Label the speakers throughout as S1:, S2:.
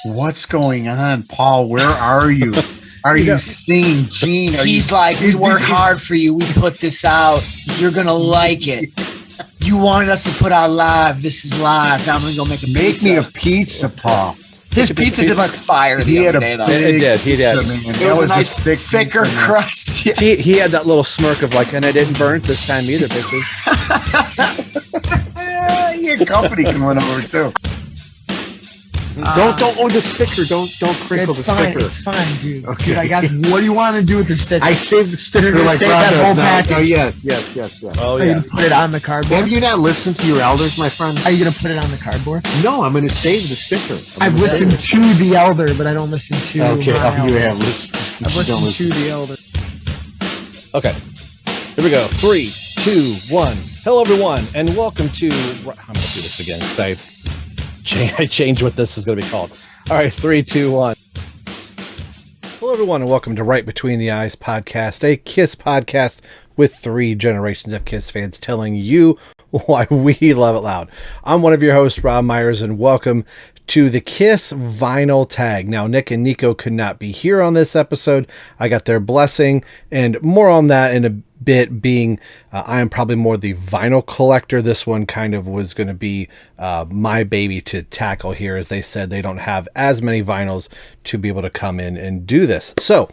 S1: What's going on, Paul? Where are you? Are you singing, Gene?
S2: He's like, we work hard for you. We put this out. You're going to like it. You wanted us to put out live. This is live. Now I'm going to go make a pizza.
S1: Make me a pizza, Paul.
S2: His pizza did like fire the other day, though.
S3: It did. He did.
S2: It was a nice, thicker crust. Yeah.
S3: He had that little smirk of like, and I didn't burn it this time either, bitches.
S1: Your company can win over, too.
S3: Don't own the sticker. Don't crinkle the sticker.
S2: It's fine, dude. Okay. Dude, I got. What do you want to do with the sticker?
S1: I saved the sticker like
S2: save that whole package.
S1: Oh, yes.
S3: Oh,
S2: Are you gonna put it on the cardboard?
S1: Have you not listened to your elders, my friend?
S2: Are you gonna put it on the cardboard?
S1: No, I'm going to save the sticker.
S2: I've listened to the elder, but I don't listen to.
S1: Okay,
S2: my
S1: you
S2: elder.
S1: have listened.
S2: I've listened to the elder.
S3: Okay. Here we go. 3, 2, 1. Hello, everyone, and welcome to. I'm going to do this again because I changed what this is going to be called. All right, 3, 2, 1. Hello, everyone, and welcome to Right Between the Eyes podcast, a KISS podcast with 3 generations of KISS fans telling you why we love it loud. I'm one of your hosts, Rob Myers, and welcome to the KISS vinyl tag. Now, Nick and Nico could not be here on this episode. I got their blessing, and more on that in a bit, being I am probably more the vinyl collector. This one kind of was going to be my baby to tackle here, as they said they don't have as many vinyls to be able to come in and do this. So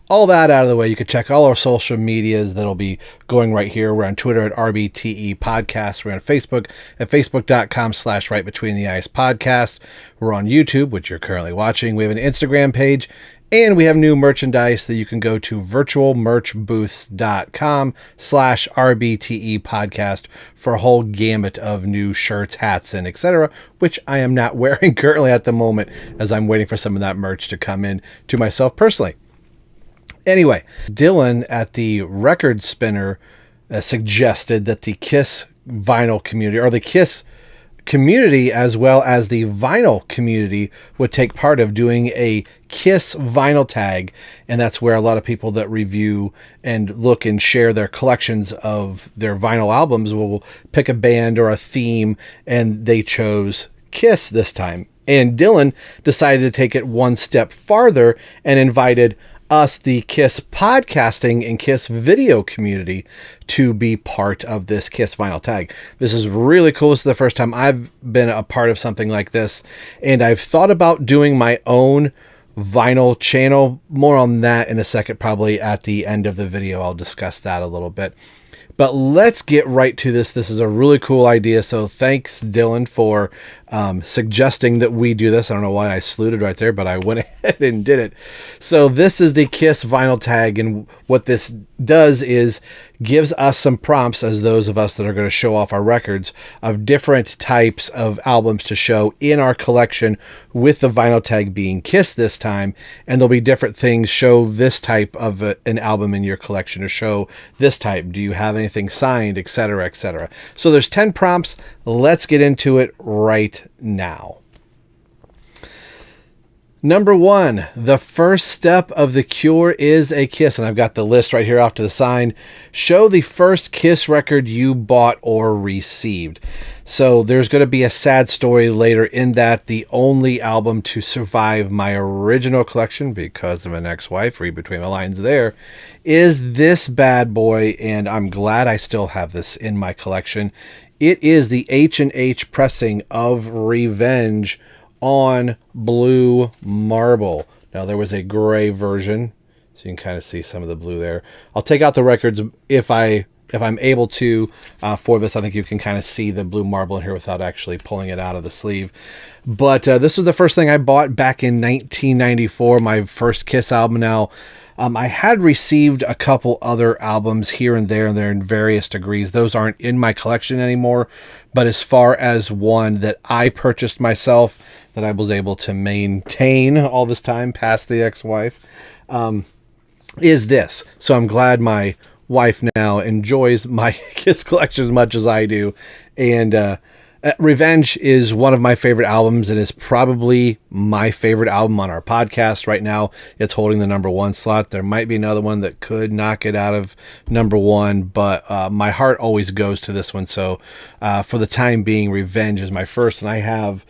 S3: all that out of the way, you can check all our social medias that'll be going right here. We're on Twitter at RBTE Podcast. We're on Facebook at facebook.com/Right Between the Eyes Podcast. We're on YouTube, which you're currently watching. We have an Instagram page, and we have new merchandise that you can go to virtualmerchbooths.com/RBTE Podcast for a whole gamut of new shirts, hats, and etc., which I am not wearing currently at the moment, as I'm waiting for some of that merch to come in to myself personally. Anyway, Dylan at the Record Spinner suggested that the KISS vinyl community, or the KISS community as well as the vinyl community, would take part of doing a KISS vinyl tag, and that's where a lot of people that review and look and share their collections of their vinyl albums will pick a band or a theme, and they chose KISS this time. And Dylan decided to take it one step farther and invited us, the KISS podcasting and KISS video community, to be part of this KISS vinyl tag. This is really cool. This is the first time I've been a part of something like this, and I've thought about doing my own vinyl channel. More on that in a second, probably at the end of the video. I'll discuss that a little bit. But let's get right to this. This is a really cool idea. So thanks, Dylan, for suggesting that we do this. I don't know why I saluted right there, but I went ahead and did it. So this is the KISS vinyl tag, and what this does is gives us some prompts, as those of us that are going to show off our records, of different types of albums to show in our collection, with the vinyl tag being KISS this time. And there'll be different things. Show this type of an album in your collection, or show this type. Do you have anything signed, etc., etc. So there's 10 prompts. Let's get into it right now. Number 1, the first step of the cure is a KISS. And I've got the list right here off to the side. Show the first KISS record you bought or received. So there's going to be a sad story later in that the only album to survive my original collection, because of an ex-wife, read between the lines there, is this bad boy. And I'm glad I still have this in my collection. It is the H&H pressing of Revenge on blue marble. Now, there was a gray version, so you can kind of see some of the blue there. I'll take out the records if I'm able to for this. I think you can kind of see the blue marble in here without actually pulling it out of the sleeve. But this was the first thing I bought back in 1994, my first KISS album. Now, I had received a couple other albums here and there, and they're in various degrees. Those aren't in my collection anymore. But as far as one that I purchased myself, that I was able to maintain all this time past the ex-wife, is this. So I'm glad my wife now enjoys my KISS collection as much as I do. And Revenge is one of my favorite albums, and is probably my favorite album on our podcast right now. It's holding the number 1 slot. There might be another one that could knock it out of number 1, but my heart always goes to this one. So for the time being, Revenge is my first, and I have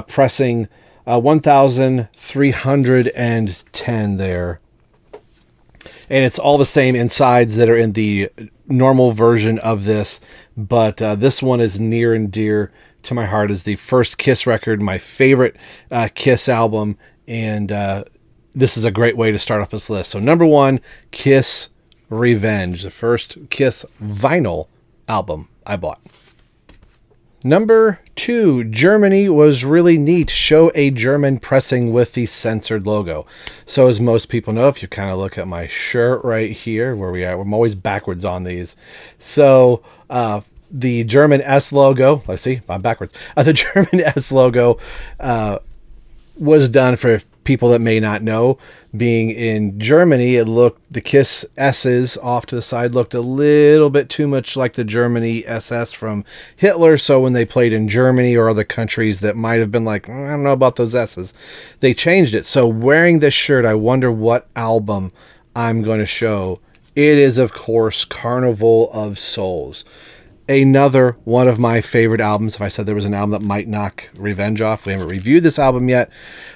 S3: pressing 1,310 there. And it's all the same insides that are in the normal version of this, but this one is near and dear to my heart as the first Kiss record, my favorite Kiss album, and this is a great way to start off this list. So number 1, Kiss Revenge, the first Kiss vinyl album I bought. Number 2, Germany Was Really Neat. Show a German pressing with the censored logo. So as most people know, if you kind of look at my shirt right here, where we are, I'm always backwards on these. So the German S logo, let's see, I'm backwards. The German S logo was done for people that may not know. Being in Germany, the Kiss S's off to the side looked a little bit too much like the Germany SS from Hitler. So when they played in Germany or other countries that might have been like, I don't know about those S's, they changed it. So wearing this shirt, I wonder what album I'm going to show. It is, of course, Carnival of Souls. Another one of my favorite albums. If I said there was an album that might knock Revenge off, we haven't reviewed this album yet,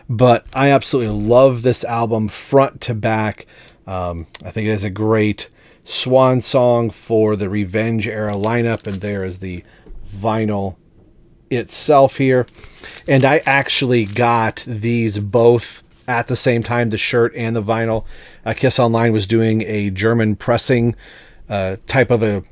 S3: but I absolutely love this album front to back. I think it is a great swan song for the Revenge era lineup, and there is the vinyl itself here. And I actually got these both at the same time, the shirt and the vinyl. Kiss Online was doing a German pressing type of a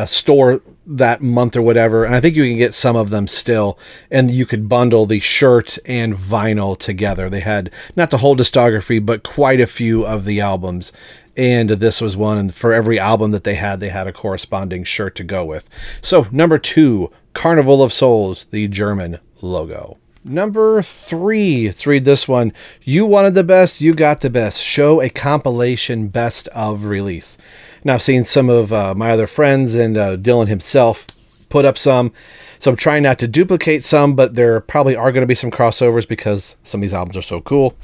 S3: store that month or whatever, and I think you can get some of them still, and you could bundle the shirt and vinyl together. They had not the whole discography, but quite a few of the albums, and this was one, and for every album that they had a corresponding shirt to go with. So number 2, Carnival of Souls, the German logo. Number 3, let's read this one. You wanted the best, you got the best. Show a compilation best of release. Now, I've seen some of my other friends and Dylan himself put up some. So I'm trying not to duplicate some, but there probably are going to be some crossovers because some of these albums are so cool.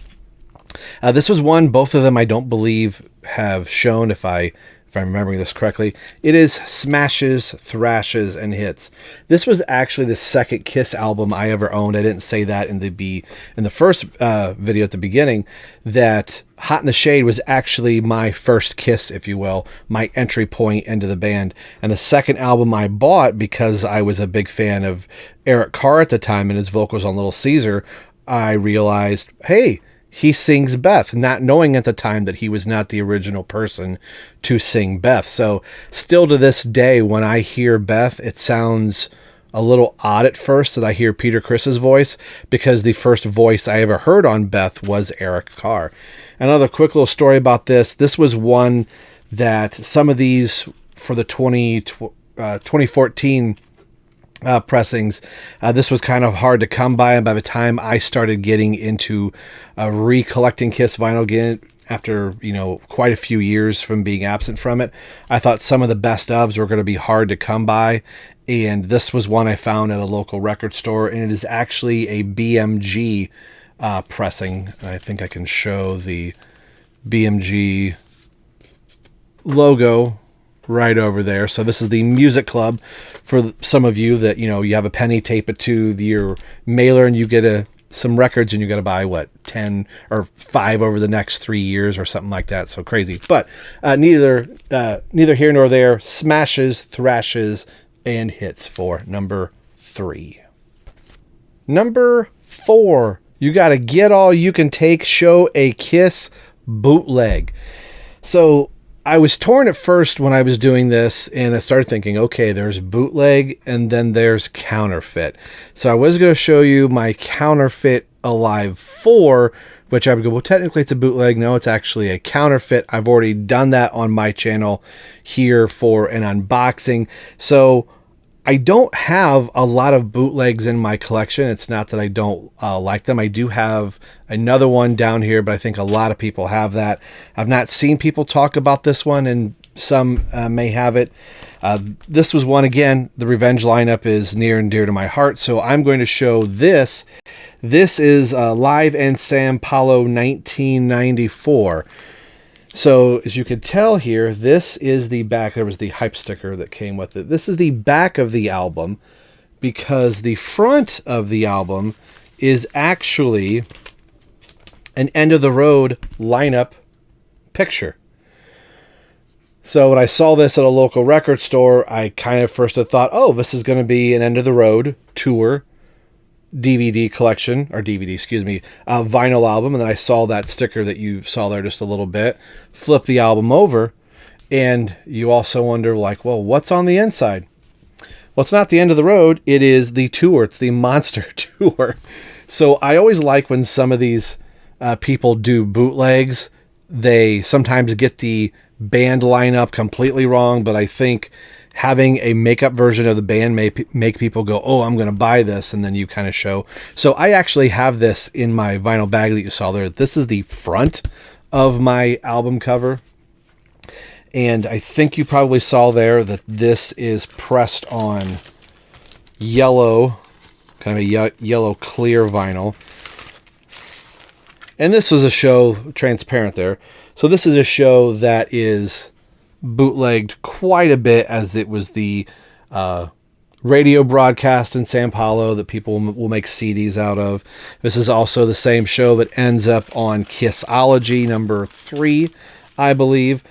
S3: This was one, both of them I don't believe have shown, if I'm remembering this correctly. It is Smashes, Thrashes, and Hits. This was actually the second Kiss album I ever owned. I didn't say that in the first video at the beginning, that Hot in the Shade was actually my first Kiss, if you will, my entry point into the band. And the second album I bought, because I was a big fan of Eric Carr at the time and his vocals on Little Caesar, I realized, hey, he sings Beth, not knowing at the time that he was not the original person to sing Beth. So still to this day, when I hear Beth, it sounds a little odd at first that I hear Peter Criss's voice, because the first voice I ever heard on Beth was Eric Carr. Another quick little story about this. This was one that some of these for the 2014 pressings, this was kind of hard to come by, and by the time I started getting into recollecting Kiss vinyl again, after quite a few years from being absent from it, I thought some of the best ofs were going to be hard to come by, and this was one I found at a local record store, and it is actually a BMG pressing. I think I can show the BMG logo right over there. So this is the Music Club. For some of you that, you have a penny, tape it to your mailer, and you get some records, and you got to buy 10 or 5 over the next 3 years or something like that. So crazy, but neither here nor there. Smashes, Thrashes, and Hits for number 3. Number 4, you got to get all you can take. Show a Kiss bootleg. So I was torn at first when I was doing this, and I started thinking, okay, there's bootleg and then there's counterfeit. So I was going to show you my counterfeit Alive 4, which I would go, well, technically it's a bootleg. No, it's actually a counterfeit. I've already done that on my channel here for an unboxing. So I don't have a lot of bootlegs in my collection. It's not that I don't like them. I do have another one down here, but I think a lot of people have that. I've not seen people talk about this one, and some may have it. This was one, again, the Revenge lineup is near and dear to my heart, so I'm going to show this. This is Live in Sao Paulo 1994. So as you could tell here, this is the back. There was the hype sticker that came with it. This is the back of the album, because the front of the album is actually an end of the road lineup picture. So when I saw this at a local record store, I kind of first had thought, oh, this is going to be an end of the road tour DVD collection, or DVD, vinyl album. And then I saw that sticker that you saw there just a little bit, flip the album over, and you also wonder, like, well, what's on the inside? Well, it's not the end of the road. It is the tour. It's the Monster Tour. So I always like when some of these people do bootlegs. They sometimes get the band lineup completely wrong, but I think having a makeup version of the band may make people go, oh, I'm going to buy this, and then you kind of show. So I actually have this in my vinyl bag that you saw there. This is the front of my album cover, and I think you probably saw there that this is pressed on yellow, kind of a yellow clear vinyl. And this was a show, transparent there. So this is a show that is bootlegged quite a bit, as it was the radio broadcast in Sao Paulo that people will make CDs out of. This is also the same show that ends up on Kissology number 3, I believe.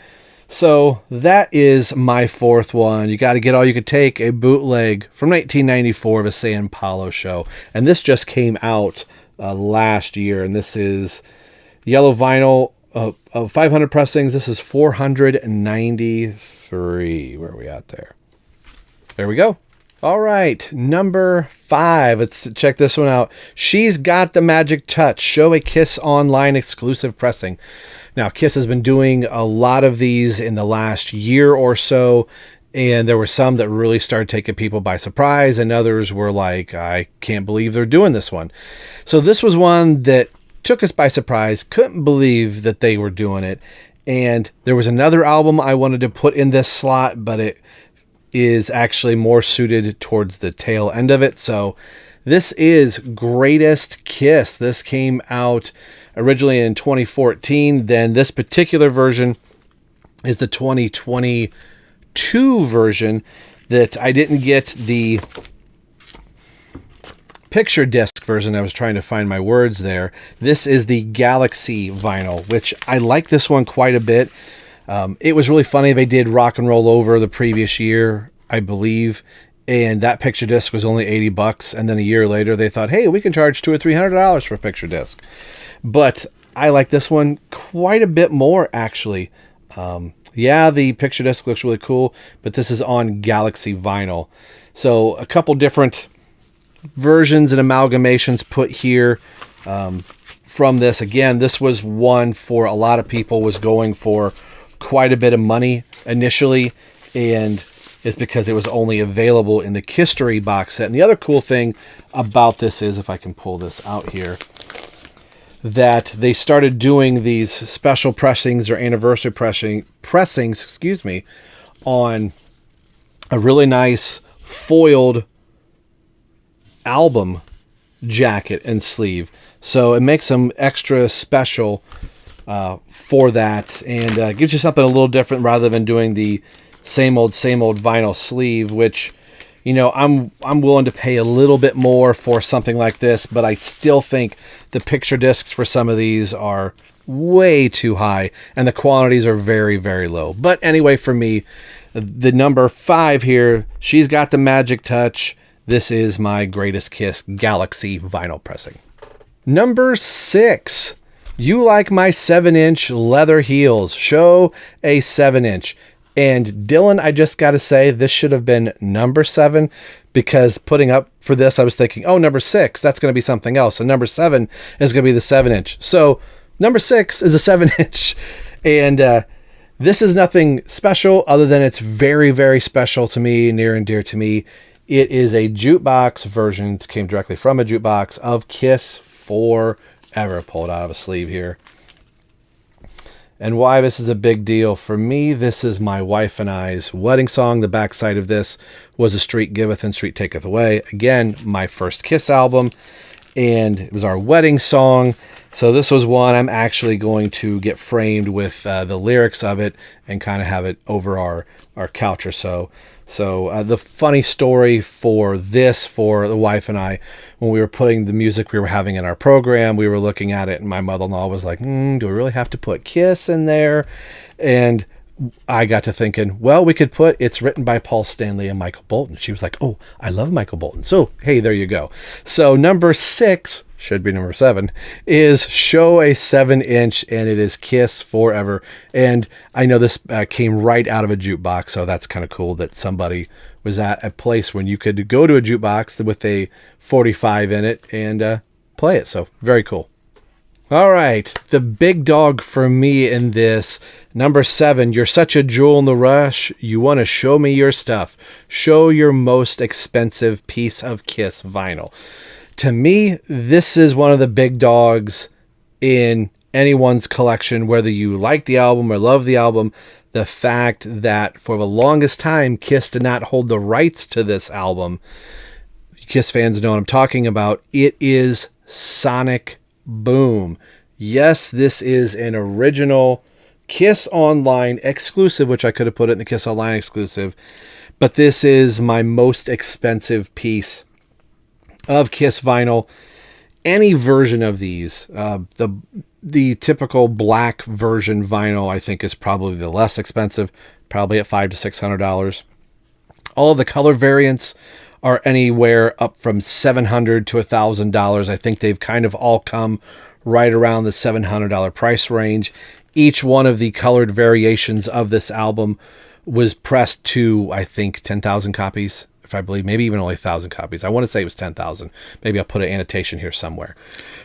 S3: So that is my fourth one. You got to get all you could take, a bootleg from 1994 of a Sao Paulo show. And this just came out last year, and this is yellow vinyl of 500 pressings. This is 493. Where are we at there? There we go. All right, number 5. Let's check this one out. She's Got the Magic Touch. Show a Kiss Online exclusive pressing. Now, Kiss has been doing a lot of these in the last year or so, and there were some that really started taking people by surprise, and others were like, I can't believe they're doing this one. So this was one that took us by surprise, couldn't believe that they were doing it. And there was another album I wanted to put in this slot, but it is actually more suited towards the tail end of it. So this is Greatest Kiss. This came out originally in 2014. Then this particular version is the 2022 version that I didn't get the picture disc version. I was trying to find my words there. This is the Galaxy vinyl, which I like this one quite a bit. It was really funny. They did Rock and Roll Over the previous year, I believe, and that picture disc was only $80. And then a year later, they thought, hey, we can charge $200 or $300 for a picture disc. But I like this one quite a bit more, actually. Yeah, the picture disc looks really cool, but this is on Galaxy vinyl. So a couple different versions and amalgamations put here from this. Again, this was one for a lot of people, was going for quite a bit of money initially, and it's because it was only available in the Kisstory box set. And the other cool thing about this is, if I can pull this out here, that they started doing these special pressings or anniversary pressings, on a really nice foiled album jacket and sleeve. So it makes them extra special for that, and gives you something a little different rather than doing the same old vinyl sleeve, which, you know, I'm willing to pay a little bit more for something like this, but I still think the picture discs for some of these are way too high, and the quantities are very, very low. But anyway, for me, the number 5 here, She's Got the Magic Touch. This is my Greatest Kiss Galaxy vinyl pressing. Number 6, You Like My 7-inch Leather Heels. Show a 7-inch. And Dylan, I just got to say, this should have been number 7, because putting up for this, I was thinking, oh, number 6, that's going to be something else. So number 7 is going to be the 7-inch. So number 6 is a 7-inch. And this is nothing special other than it's very, very special to me, near and dear to me. It is a jukebox version. It came directly from a jukebox of Kiss Forever. Pull it out of a sleeve here. And why this is a big deal for me, this is my wife and I's wedding song. The backside of this was A Street Giveth and Street Taketh Away. Again, my first Kiss album, and it was our wedding song. So this was one I'm actually going to get framed with the lyrics of it and kind of have it over our couch or so. So the funny story for the wife and I, when we were putting the music we were having in our program, we were looking at it, and my mother-in-law was like, do we really have to put Kiss in there? And I got to thinking, well, we could put it's written by Paul Stanley and Michael Bolton. She was like, oh, I love Michael Bolton. So, hey, there you go. So number 6, should be number 7, is show a 7-inch, and it is Kiss Forever. And I know this came right out of a jukebox, so that's kind of cool that somebody was at a place when you could go to a jukebox with a 45 in it and play it. So very cool. All right, the big dog for me in this, number 7, you're such a jewel in the rush. You want to show me your stuff. Show your most expensive piece of Kiss vinyl. To me, this is one of the big dogs in anyone's collection, whether you like the album or love the album. The fact that for the longest time, Kiss did not hold the rights to this album. Kiss fans know what I'm talking about. It is Sonic Boom. Yes, this is an original Kiss Online exclusive, which I could have put it in the Kiss Online exclusive, but this is my most expensive piece of Kiss vinyl. Any version of these, the typical black version vinyl, I think, is probably the less expensive, probably at $500 to $600. All of the color variants are anywhere up from $700 to $1,000. I think they've kind of all come right around the $700 price range. Each one of the colored variations of this album was pressed to, I think, 10,000 copies, if I believe, maybe even only 1,000 copies. I want to say it was 10,000. Maybe I'll put an annotation here somewhere.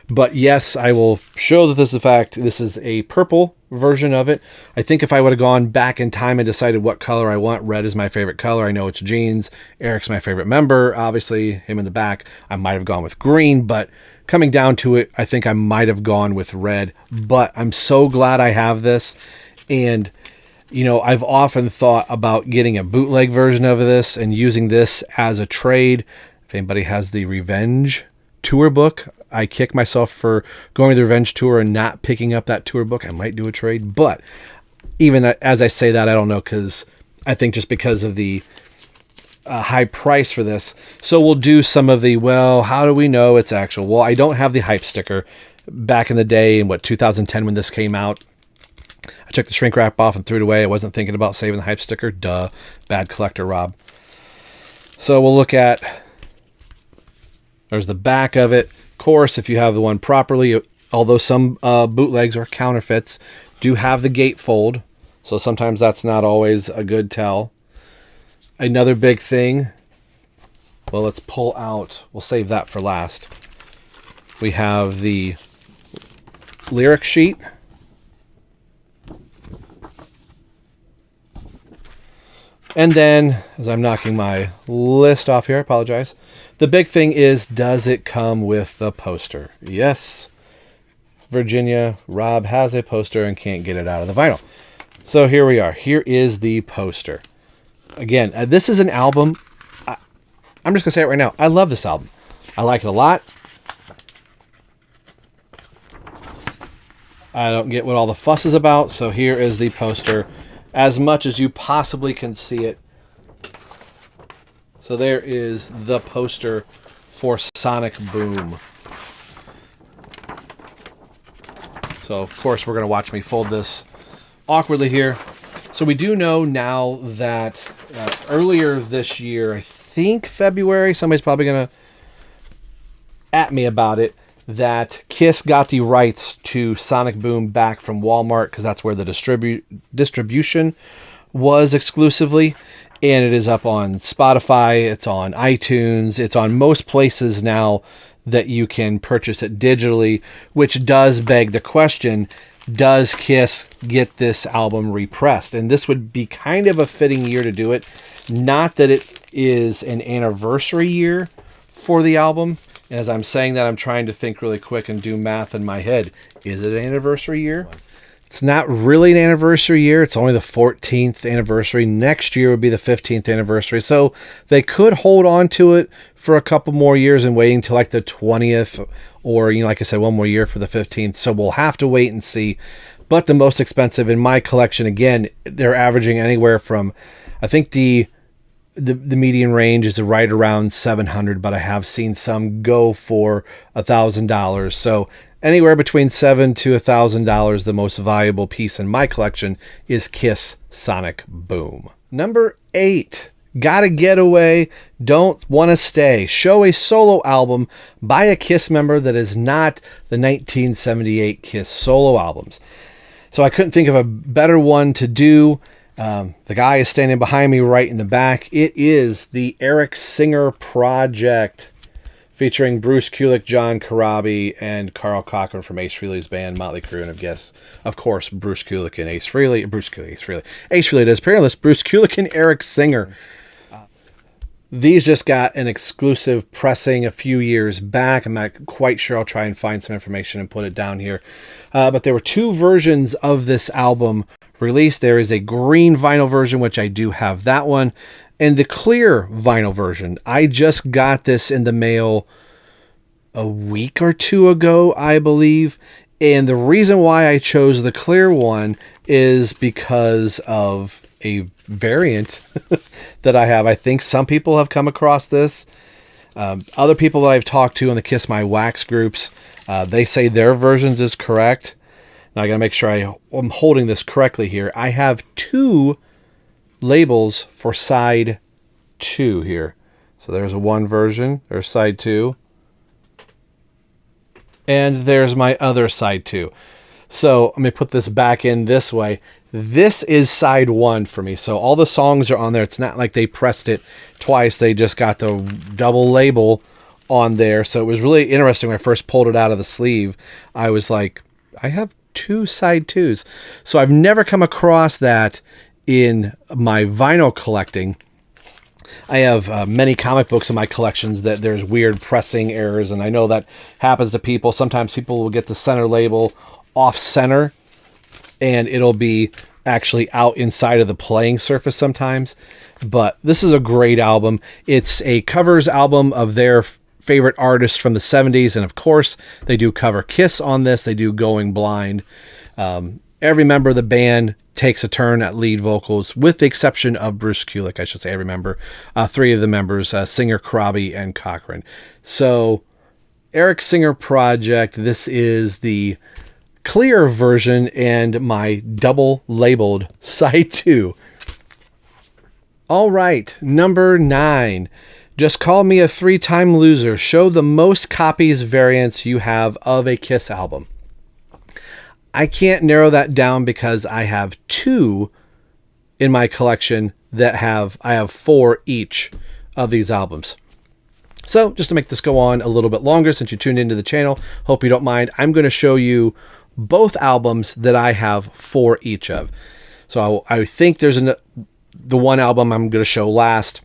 S3: But yes, I will show that this is a fact. This is a purple version of it. I think if I would have gone back in time and decided what color I want, red is my favorite color. I know it's Gene's. Eric's my favorite member. Obviously, him in the back. I might have gone with green, but coming down to it, I think I might have gone with red. But I'm so glad I have this. And you know, I've often thought about getting a bootleg version of this and using this as a trade. If anybody has the Revenge tour book, I kick myself for going to the Revenge tour and not picking up that tour book. I might do a trade, but even as I say that, I don't know, because I think just because of the high price for this. So we'll do some of the, well, how do we know it's actual? Well, I don't have the hype sticker. Back in the day, in 2010 when this came out, I took the shrink wrap off and threw it away. I wasn't thinking about saving the hype sticker. Duh. Bad collector, Rob. So we'll look at, there's the back of it. Of course, if you have the one properly, although some bootlegs or counterfeits do have the gatefold, so sometimes that's not always a good tell. Another big thing, well, let's pull out, we'll save that for last. We have the lyric sheet. And then, as I'm knocking my list off here, I apologize. The big thing is, does it come with the poster? Yes, Virginia, Rob has a poster and can't get it out of the vinyl. So here we are. Here is the poster. Again, this is an album. I'm just going to say it right now. I love this album. I like it a lot. I don't get what all the fuss is about. So here is the poster, as much as you possibly can see it. So there is the poster for Sonic Boom. So of course we're going to watch me fold this awkwardly here. So we do know now that earlier this year, I think February, somebody's probably going to at me about it, that Kiss got the rights to Sonic Boom back from Walmart, because that's where the distribution was exclusively. And it is up on Spotify, it's on iTunes, it's on most places now that you can purchase it digitally, which does beg the question, does Kiss get this album repressed? And this would be kind of a fitting year to do it. Not that it is an anniversary year for the album. And as I'm saying that, I'm trying to think really quick and do math in my head. Is it an anniversary year? It's not really an anniversary year. It's only the 14th anniversary. Next year would be the 15th anniversary. So they could hold on to it for a couple more years and waiting till like the 20th or, you know, like I said, one more year for the 15th. So we'll have to wait and see. But the most expensive in my collection, again, they're averaging anywhere from, I think the the median range is right around 700, but I have seen some go for $1,000. So anywhere between $7 to $1,000, the most valuable piece in my collection is Kiss Sonic Boom. Number 8. Gotta get away, don't want to stay. Show a solo album by a Kiss member that is not the 1978 Kiss solo albums. So I couldn't think of a better one to do. The guy is standing behind me right in the back. It is the Eric Singer Project, featuring Bruce Kulick, John Corabi, and Carl Cochran from Ace Frehley's band Motley Crue, and of course, Bruce Kulick and Ace Frehley. Ace Frehley does pairless. Bruce Kulick and Eric Singer. These just got an exclusive pressing a few years back. I'm not quite sure. I'll try and find some information and put it down here. But there were 2 versions of this album released. There is a green vinyl version, which I do have that one, and the clear vinyl version. I just got this in the mail a week or 2 ago, I believe. And the reason why I chose the clear one is because of a variant that I have. I think some people have come across this. Other people that I've talked to in the Kiss My Wax groups, they say their versions is correct. Now I gotta make sure I'm holding this correctly here. I have 2 labels for side 2 here. So there's one version, there's side 2. And there's my other side 2. So let me put this back in this way. This is side 1 for me. So all the songs are on there. It's not like they pressed it twice. They just got the double label on there. So it was really interesting when I first pulled it out of the sleeve. I was like, I have 2 side 2s. So I've never come across that in my vinyl collecting. I have many comic books in my collections that there's weird pressing errors, and I know that happens to people. Sometimes people will get the center label off center, and it'll be actually out inside of the playing surface sometimes. But this is a great album. It's a covers album of their favorite artists from the 70s, and of course they do cover Kiss on this. They do Going Blind. Every member of the band takes a turn at lead vocals, with the exception of Bruce Kulick, I should say. Every member, 3 of the members, Singer, Corabi, and Cochran. So Eric Singer Project, this is the clear version and my double labeled side 2. All right, number 9. Just call me a 3-time loser. Show the most copies variants you have of a Kiss album. I can't narrow that down because I have 2 in my collection that I have 4 each of these albums. So just to make this go on a little bit longer, since you tuned into the channel, hope you don't mind, I'm going to show you both albums that I have 4 each of. So I think there's the one album I'm going to show last,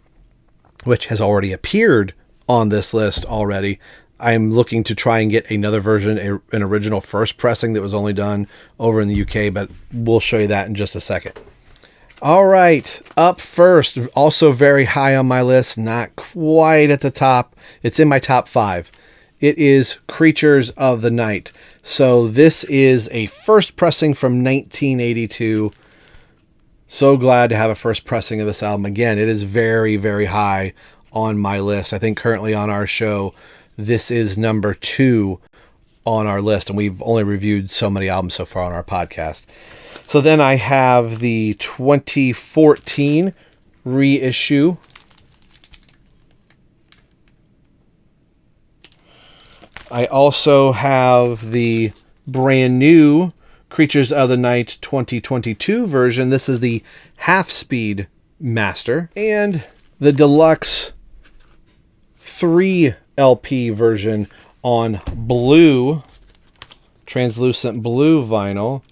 S3: which has already appeared on this list already. I'm looking to try and get another version, an original first pressing that was only done over in the UK, but we'll show you that in just a second. All right, up first, also very high on my list, not quite at the top. It's in my top 5. It is Creatures of the Night. So this is a first pressing from 1982. So glad to have a first pressing of this album. Again, it is very, very high on my list. I think currently on our show, this is number 2 on our list, and we've only reviewed so many albums so far on our podcast. So then I have the 2014 reissue. I also have the brand new Creatures of the Night 2022 version. This is the half-speed master, and the deluxe 3 LP version on blue, translucent blue vinyl,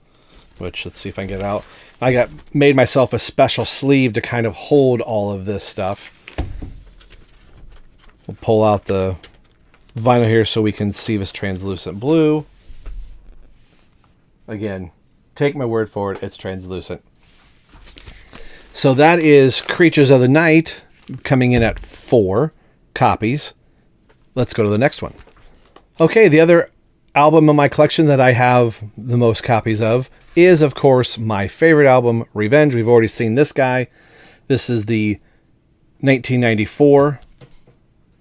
S3: which, let's see if I can get it out. I made myself a special sleeve to kind of hold all of this stuff. We'll pull out the vinyl here so we can see this translucent blue. Again, take my word for it, it's translucent. So that is Creatures of the Night, coming in at 4 copies. Let's go to the next one. Okay, the other album in my collection that I have the most copies of is, of course, my favorite album, Revenge. We've already seen this guy. This is the 1994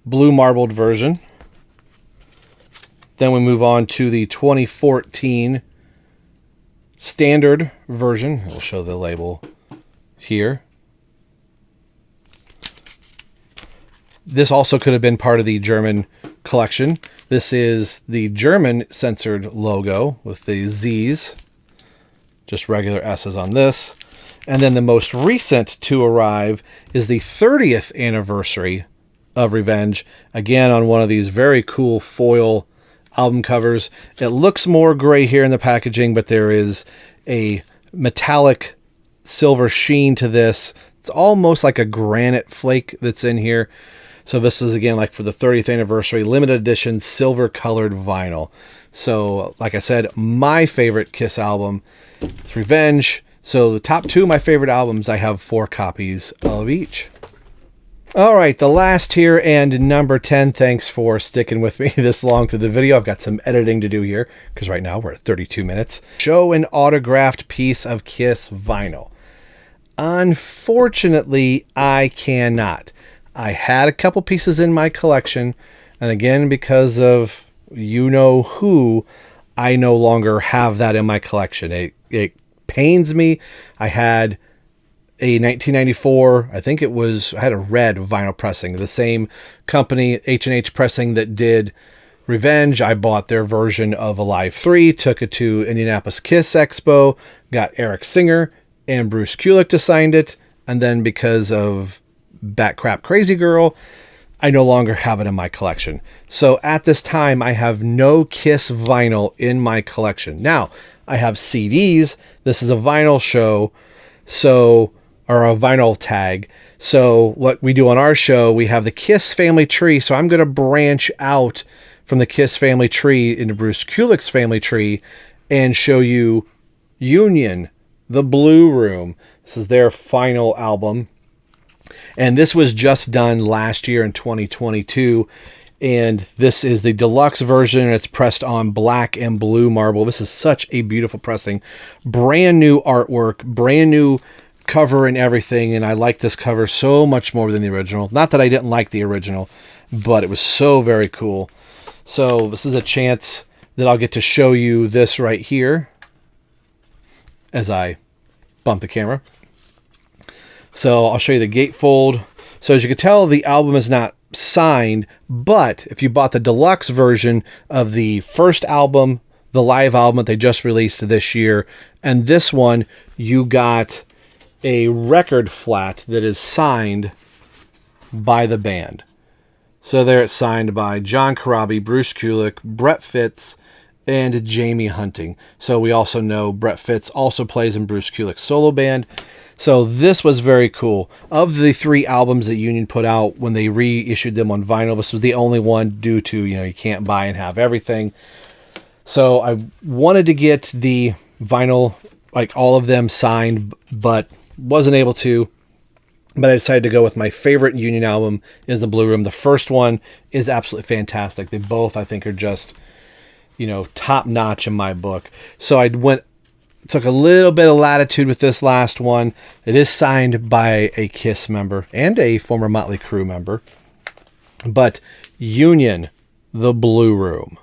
S3: blue marbled version. Then we move on to the 2014 standard version. We'll show the label here. This also could have been part of the German collection. This is the German censored logo with the Z's, just regular S's on this. And then the most recent to arrive is the 30th anniversary of Revenge, again on one of these very cool foil album covers. It looks more gray here in the packaging, but there is a metallic silver sheen to this. It's almost like a granite flake that's in here. So this is, again, like for the 30th anniversary, limited edition, silver colored vinyl. So, like I said, my favorite Kiss album is Revenge. So the top two of my favorite albums, I have 4 copies of each. All right, the last here and number 10. Thanks for sticking with me this long through the video. I've got some editing to do here because right now we're at 32 minutes. Show an autographed piece of Kiss vinyl. Unfortunately, I cannot. I had a couple pieces in my collection, and again, because of you know who, I no longer have that in my collection. It pains me. I had a 1994, I think it was, I had a red vinyl pressing, the same company, H&H Pressing, that did Revenge. I bought their version of Alive 3, took it to Indianapolis Kiss Expo, got Eric Singer and Bruce Kulick to sign it, and then because of Bat Crap Crazy Girl, I no longer have it in my collection. So at this time, I have no Kiss vinyl in my collection. Now, I have CDs. This is a vinyl show, or a vinyl tag. So what we do on our show, we have the Kiss family tree. So I'm going to branch out from the Kiss family tree into Bruce Kulick's family tree and show you Union, the Blue Room. This is their final album. And this was just done last year in 2022. And this is the deluxe version. And it's pressed on black and blue marble. This is such a beautiful pressing. Brand new artwork, brand new cover and everything. And I like this cover so much more than the original. Not that I didn't like the original, but it was so very cool. So this is a chance that I'll get to show you this right here as I bump the camera. So I'll show you the gatefold. So as you can tell, the album is not signed, but if you bought the deluxe version of the first album, the live album that they just released this year, and this one, you got a record flat that is signed by the band. So there it's signed by John Corabi, Bruce Kulick, Brett Fitz, and Jamie Hunting. So we also know Brett Fitz also plays in Bruce Kulick's solo band. So this was very cool. Of the 3 albums that Union put out when they reissued them on vinyl, this was the only one due to, you can't buy and have everything. So I wanted to get the vinyl, like all of them signed, but wasn't able to. But I decided to go with my favorite Union album is the Blue Room. The first one is absolutely fantastic. They both, I think, are just, top notch in my book. So I took a little bit of latitude with this last one. It is signed by a Kiss member and a former Motley Crue member. But Union, the Blue Room.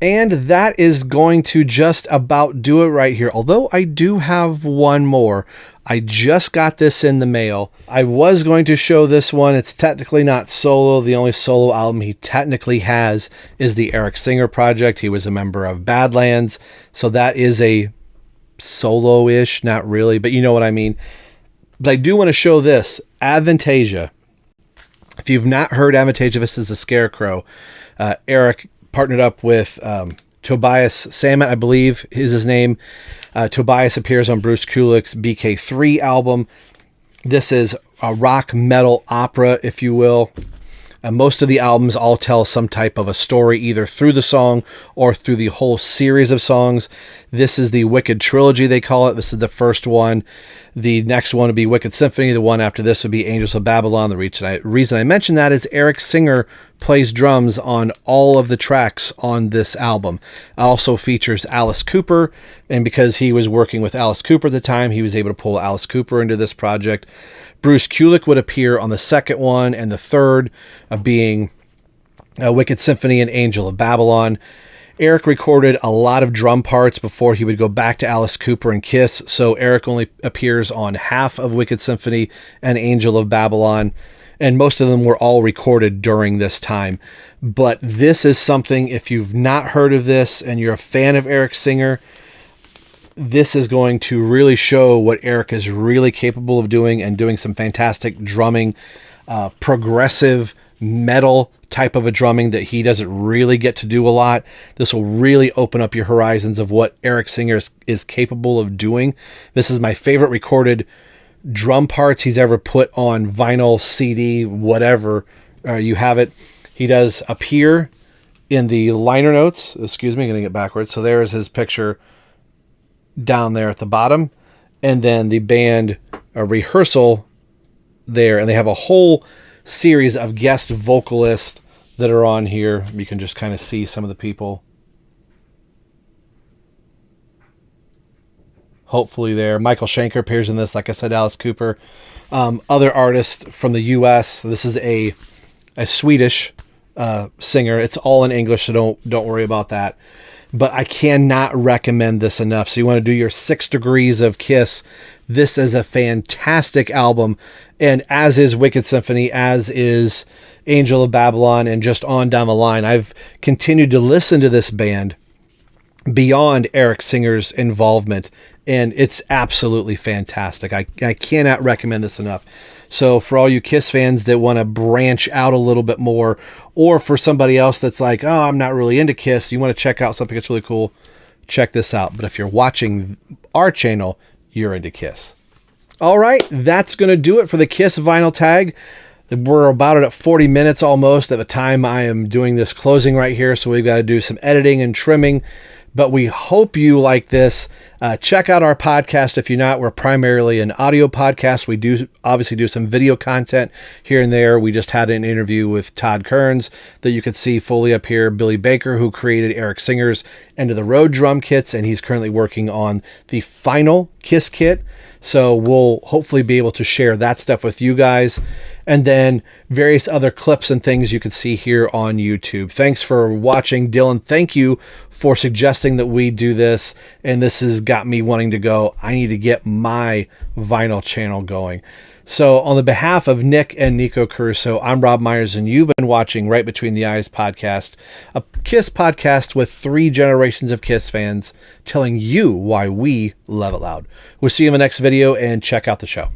S3: And that is going to just about do it right here. Although I do have one more. I just got this in the mail. I was going to show this one. It's technically not solo. The only solo album he technically has is the Eric Singer project. He was a member of Badlands. So that is a solo-ish, not really, but you know what I mean. But I do want to show this, Advantasia. If you've not heard Advantasia, this is the Scarecrow. Eric partnered up with Tobias Sammet, I believe is his name. Tobias appears on Bruce Kulick's BK3 album. This is a rock metal opera, if you will. Most of the albums all tell some type of a story, either through the song or through the whole series of songs. This is the Wicked Trilogy, they call it. This is the first one. The next one would be Wicked Symphony. The one after this would be Angels of Babylon. The reason I mention that is Eric Singer plays drums on all of the tracks on this album. It also features Alice Cooper, and because he was working with Alice Cooper at the time, he was able to pull Alice Cooper into this project. Bruce Kulick would appear on the second one, and the third being Wicked Symphony and Angel of Babylon. Eric recorded a lot of drum parts before he would go back to Alice Cooper and Kiss, so Eric only appears on half of Wicked Symphony and Angel of Babylon, and most of them were all recorded during this time. But this is something, if you've not heard of this and you're a fan of Eric Singer, this is going to really show what Eric is really capable of doing, and doing some fantastic drumming, progressive metal type of a drumming that he doesn't really get to do a lot. This will really open up your horizons of what Eric Singer is capable of doing. This is my favorite recorded drum parts he's ever put on vinyl, CD, whatever you have it. He does appear in the liner notes. Excuse me, I'm going to get backwards. So there's his picture down there at the bottom, and then the band rehearsal there, and they have a whole series of guest vocalists that are on here. You can just kind of see some of the people. Hopefully there. Michael Schenker appears in this. Like I said, Alice Cooper. Other artists from the U.S. This is a Swedish singer. It's all in English, so don't worry about that. But I cannot recommend this enough. So you want to do your 6 degrees of Kiss. This is a fantastic album. And as is Wicked Symphony, as is Angel of Babylon, and just on down the line. I've continued to listen to this band beyond Eric Singer's involvement, and it's absolutely fantastic. I cannot recommend this enough. So for all you Kiss fans that want to branch out a little bit more, or for somebody else that's like, oh, I'm not really into Kiss, you want to check out something that's really cool, check this out. But if you're watching our channel, you're into Kiss. All right, that's going to do it for the Kiss vinyl tag. We're about at 40 minutes almost at the time I am doing this closing right here, so we've got to do some editing and trimming. But we hope you like this. Check out our podcast if you're not. We're primarily an audio podcast. We do obviously do some video content here and there. We just had an interview with Todd Kearns that you could see fully up here. Billy Baker, who created Eric Singer's End of the Road drum kits, and he's currently working on the final Kiss kit. So we'll hopefully be able to share that stuff with you guys. And then various other clips and things you can see here on YouTube. Thanks for watching. Dylan, thank you for suggesting that we do this. And this has got me wanting to go, I need to get my vinyl channel going. So on the behalf of Nick and Nico Caruso, I'm Rob Myers, and you've been watching Right Between the Eyes podcast, a Kiss podcast with 3 generations of Kiss fans telling you why we love it loud. We'll see you in the next video, and check out the show.